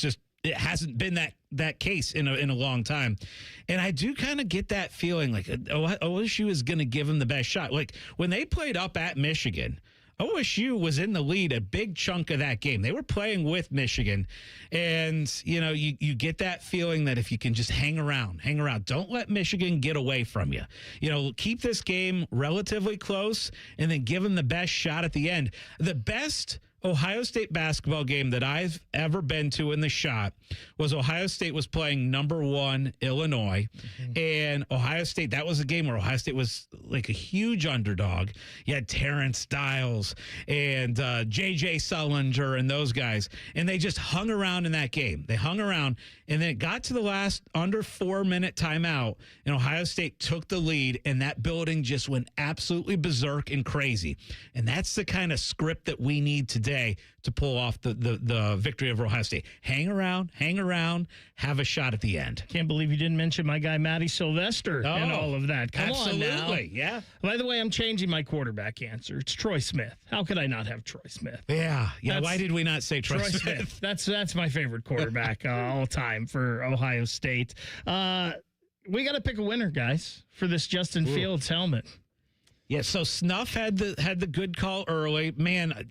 it hasn't been that case in a long time. And I do kind of get that feeling like OSU is going to give them the best shot. Like when they played up at Michigan, OSU was in the lead a big chunk of that game. They were playing with Michigan. And, you get that feeling that if you can just hang around, don't let Michigan get away from you. Keep this game relatively close and then give them the best shot at the end. The best Ohio State basketball game that I've ever been to in the shot was Ohio State was playing number 1 Illinois. And Ohio State, that was a game where Ohio State was like a huge underdog. You had Terrence Stiles and J.J. Sullinger and those guys. And they just hung around in that game. They hung around. And then it got to the last under 4-minute timeout. And Ohio State took the lead. And that building just went absolutely berserk and crazy. And that's the kind of script that we need today to pull off the victory over Ohio State. Hang around, have a shot at the end. Can't believe you didn't mention my guy, Matty Sylvester, and all of that. Come on now. Absolutely, yeah. By the way, I'm changing my quarterback answer. It's Troy Smith. How could I not have Troy Smith? Yeah. Why did we not say Troy Smith? That's my favorite quarterback all time for Ohio State. We got to pick a winner, guys, for this Justin Fields helmet. Yeah, so Snuff had the good call early. Man,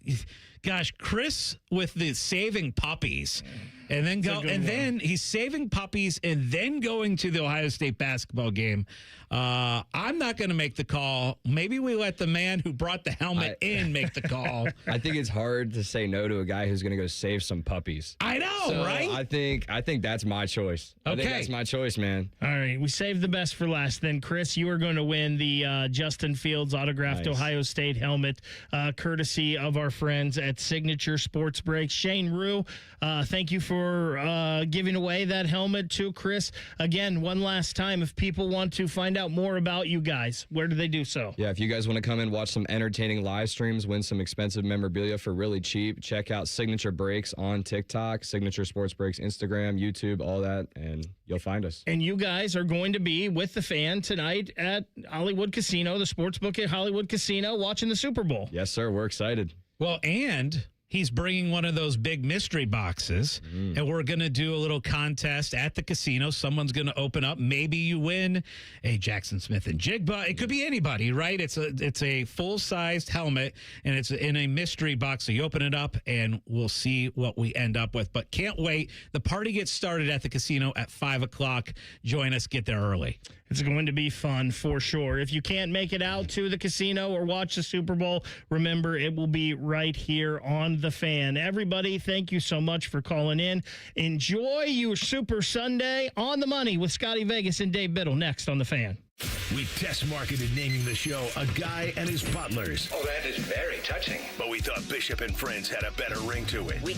gosh, Chris with the saving puppies. And then he's saving puppies and then going to the Ohio State basketball game. I'm not going to make the call. Maybe we let the man who brought the helmet in make the call. I think it's hard to say no to a guy who's going to go save some puppies. I know, right? I think that's my choice. Okay. I think that's my choice, man. All right, we saved the best for last. Then, Chris, you are going to win the Justin Fields autographed Ohio State helmet, courtesy of our friends at Signature Sports Breaks. Shane Rue, thank you for giving away that helmet to Chris. Again, one last time, if people want to find out more about you guys, where do they do so? Yeah, if you guys want to come and watch some entertaining live streams, win some expensive memorabilia for really cheap, check out Signature Breaks on TikTok, Signature Sports Breaks, Instagram, YouTube, all that, and you'll find us. And you guys are going to be with the fan tonight at Hollywood Casino, the sportsbook at Hollywood Casino, watching the Super Bowl. Yes, sir. We're excited. Well, and he's bringing one of those big mystery boxes, and we're going to do a little contest at the casino. Someone's going to open up. Maybe you win a Jackson Smith and Jigba. It could be anybody, right? It's a full-sized helmet, and it's in a mystery box. So you open it up, and we'll see what we end up with. But can't wait. The party gets started at the casino at 5 o'clock. Join us. Get there early. It's going to be fun for sure. If you can't make it out to the casino or watch the Super Bowl, remember it will be right here on The Fan. Everybody, thank you so much for calling in. Enjoy your Super Sunday on the money with Scotty Vegas and Dave Biddle next on The Fan. We test marketed naming the show A Guy and His Butlers. Oh, that is very touching. But we thought Bishop and Friends had a better ring to it. We